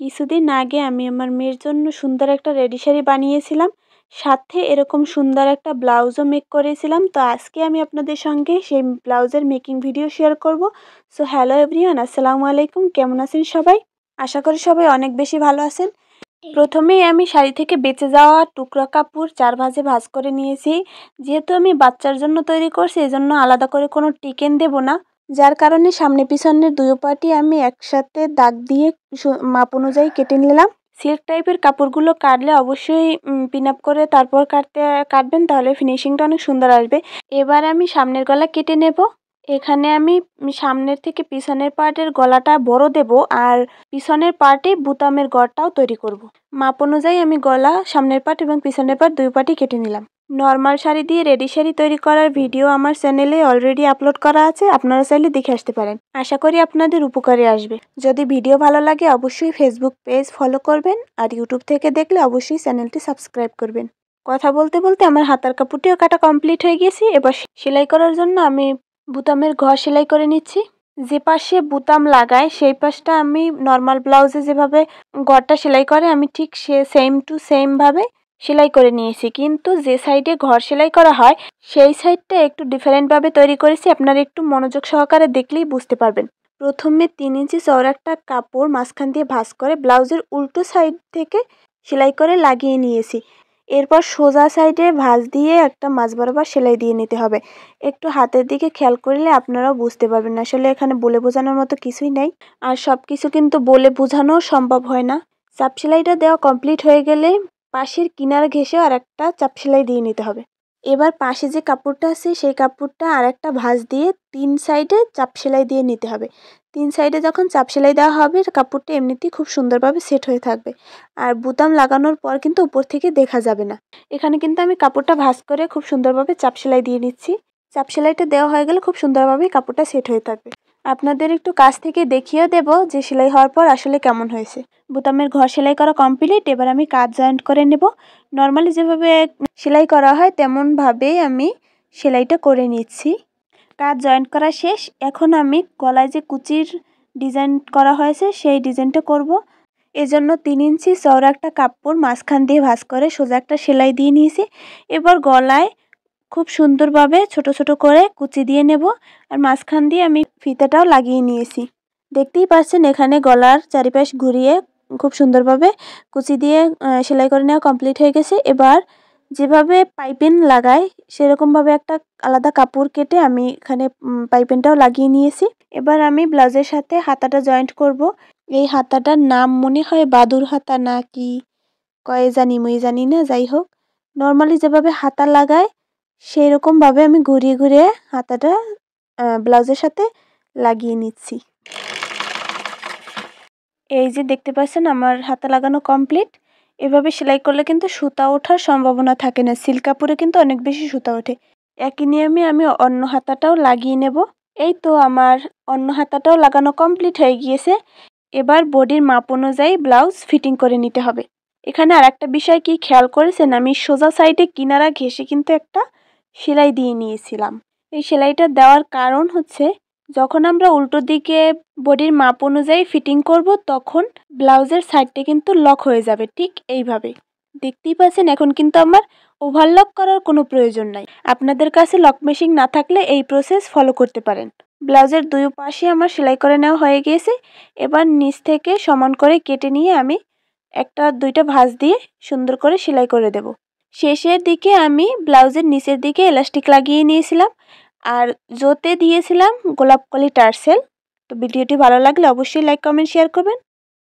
কিছুদিন আগে আমি আমার মেয়ের জন্য সুন্দর একটা রেডি শাড়ি বানিয়েছিলাম, সাথে এরকম সুন্দর একটা ব্লাউজও মেক করেছিলাম। তো আজকে আমি আপনাদের সঙ্গে সেই ব্লাউজের মেকিং ভিডিও শেয়ার করব। সো হ্যালো এভরিওয়ান, আসসালামু আলাইকুম। কেমন আছেন সবাই? আশা করি সবাই অনেক বেশি ভালো আছেন। প্রথমেই আমি শাড়ি থেকে বেঁচে যাওয়া টুকরা কাপড় 4 ভাঁজে ভাঁজ করে নিয়েছি। যেহেতু আমি বাচ্চার জন্য তৈরি করছি, এজন্য আলাদা করে কোনো টিকেন দেব না, যার কারণে সামনে পিছনের দুই পাটি আমি একসাথে দাগ দিয়ে মাপ অনুযায়ী কেটে নিলাম। সিল্ক টাইপের কাপড়গুলো কাটলে অবশ্যই পিন আপ করে তারপর কাটবেন, তাহলে ফিনিশিংটা অনেক সুন্দর আসবে। এবার আমি সামনের গলা কেটে নেব। এখানে আমি সামনের থেকে পিছনের পার্টের গলাটা বড় দেব, আর পিছনের পার্টে বুতামের গড়টাও তৈরি করব। মাপ অনুযায়ী আমি গলা, সামনের পার্ট এবং পিছনের পার্ট দুই পার্টই কেটে নিলাম। নর্মাল শাড়ি দিয়ে রেডি শাড়ি তৈরি করার ভিডিও আমার চ্যানেলে অলরেডি আপলোড করা আছে, আপনারা চাইলে দেখে আসতে পারেন। আশা করি আপনাদের উপকারে আসবে। যদি ভিডিও ভালো লাগে অবশ্যই ফেসবুক পেজ ফলো করবেন, আর ইউটিউব থেকে দেখলে অবশ্যই চ্যানেলটি সাবস্ক্রাইব করবেন। কথা বলতে বলতে আমার হাতার কাপড়টিও কাটা কমপ্লিট হয়ে গেছে। এবার সেলাই করার জন্য আমি বুতামের ঘর সেলাই করে নিচ্ছি। যে পাশে বুতাম লাগায় সেই পাশটা আমি নর্মাল ব্লাউজে যেভাবে ঘরটা সেলাই করে আমি ঠিক সেম টু সেম ভাবে সেলাই করে নিয়েছি, কিন্তু যে সাইডে ঘর সেলাই করা হয় সেই সাইডটা একটু ডিফারেন্টভাবে তৈরি করেছি। আপনারা একটু মনোযোগ সহকারে দেখলেই বুঝতে পারবেন। প্রথমে 3 ইঞ্চি চওড়া একটা কাপড় মাঝখান দিয়ে ভাঁজ করে ব্লাউজের উল্টো সাইড থেকে সেলাই করে লাগিয়ে নিয়েছি। এরপর সোজা সাইডে ভাঁজ দিয়ে একটা মাঝ বরাবর সেলাই দিয়ে নিতে হবে। একটু হাতের দিকে খেয়াল করলে আপনারাও বুঝতে পারবেন। আসলে এখানে বলে বোঝানোর মতো কিছুই নাই, আর সব কিছু কিন্তু বলে বোঝানো সম্ভব হয় না। চাপ সেলাইটা দেওয়া কমপ্লিট হয়ে গেলে পাশের কিনার ঘেঁষে আর একটা চাপ সেলাই দিয়ে নিতে হবে। এবার পাশে যে কাপড়টা আছে সেই কাপড়টা আর একটা ভাঁজ দিয়ে 3 সাইডে চাপ সেলাই দিয়ে নিতে হবে। 3 সাইডে যখন চাপ সেলাই দেওয়া হবে কাপড়টা এমনিতেই খুব সুন্দরভাবে সেট হয়ে থাকবে, আর বুতাম লাগানোর পর কিন্তু উপর থেকে দেখা যাবে না। এখানে কিন্তু আমি কাপড়টা ভাঁজ করে খুব সুন্দরভাবে চাপ সেলাই দিয়ে নিচ্ছি। চাপ সেলাইটা দেওয়া হয়ে গেলে খুব সুন্দরভাবে কাপড়টা সেট হয়ে থাকবে। আপনাদের একটু কাছ থেকে দেখিয়ে দেব যে সেলাই হওয়ার পর আসলে কেমন হয়েছে। বুতামের ঘর সেলাই করা কমপ্লিট। এবার আমি কাজ জয়েন্ট করে নেব। নর্মালি যেভাবে সেলাই করা হয় তেমনভাবেই আমি সেলাইটা করে নিচ্ছি। কাজ জয়েন্ট করা শেষ। এখন আমি গলায় যে কুচির ডিজাইন করা হয়েছে সেই ডিজাইনটা করব। এজন্য 3 ইঞ্চি চওড়া একটা কাপড় মাঝখান দিয়ে ভাঁজ করে সোজা একটা সেলাই দিয়ে নিয়েছি। এবার গলায় খুব সুন্দরভাবে ছোট ছোট করে কুচি দিয়ে নেব, আর মাঝখান দিয়ে আমি ফিতাটাও লাগিয়ে নিয়েছি। দেখতেই পাচ্ছেন এখানে গলার চারিপাশ ঘুরিয়ে খুব সুন্দরভাবে কুচি দিয়ে সেলাই করে নেওয়া কমপ্লিট হয়ে গেছে। এবার যেভাবে পাইপিন লাগায় সেরকমভাবে একটা আলাদা কাপড় কেটে আমি এখানে পাইপিনটাও লাগিয়ে নিয়েছি। এবার আমি ব্লাউজের সাথে হাতাটা জয়েন্ট করব। এই হাতাটার নাম মনে হয় বাদুর হাতা না কি কয়ে জানি মই জানি না, যাই হোক নর্মালি যেভাবে হাতা লাগায় সেই রকমভাবে আমি ঘুরিয়ে ঘুরিয়ে হাতাটা ব্লাউজের সাথে লাগিয়ে নিচ্ছি। এই যে দেখতে পাচ্ছেন আমার হাতা লাগানো কমপ্লিট। এভাবে সেলাই করলে কিন্তু সুতা ওঠার সম্ভাবনা থাকে না। সিল্ক কাপড়ে কিন্তু অনেক বেশি সুতা ওঠে। একই নিয়মে আমি অন্য হাতাটাও লাগিয়ে নেব। এই তো আমার অন্য হাতাটাও লাগানো কমপ্লিট হয়ে গিয়েছে। এবার বডির মাপ অনুযায়ী ব্লাউজ ফিটিং করে নিতে হবে। এখানে আর একটা বিষয় কি খেয়াল করেছেন, আমি সোজা সাইডে কিনারা ঘেঁষে কিন্তু একটা সেলাই দিয়ে নিয়েছিলাম। এই সেলাইটা দেওয়ার কারণ হচ্ছে যখন আমরা উল্টো দিকে বডির মাপ অনুযায়ী ফিটিং করব তখন ব্লাউজের সাইডটা কিন্তু লক হয়ে যাবে, ঠিক এইভাবে। দেখতেই পাচ্ছেন এখন কিন্তু আমার ওভারলক করার কোনো প্রয়োজন নাই। আপনাদের কাছে লক মেশিন না থাকলে এই প্রসেস ফলো করতে পারেন। ব্লাউজের দুই পাশে আমার সেলাই করে নেওয়া হয়ে গিয়েছে। এবার নিচ থেকে সমান করে কেটে নিয়ে আমি একটা দুইটা ভাঁজ দিয়ে সুন্দর করে সেলাই করে দেব। শেষের দিকে আমি ব্লাউজের নিচের দিকে এলাস্টিক লাগিয়ে নিয়েছিলাম, আর জোতে দিয়েছিলাম গোলাপ কলি টার্সেল। তো ভিডিওটি ভালো লাগলে অবশ্যই লাইক কমেন্ট শেয়ার করবেন।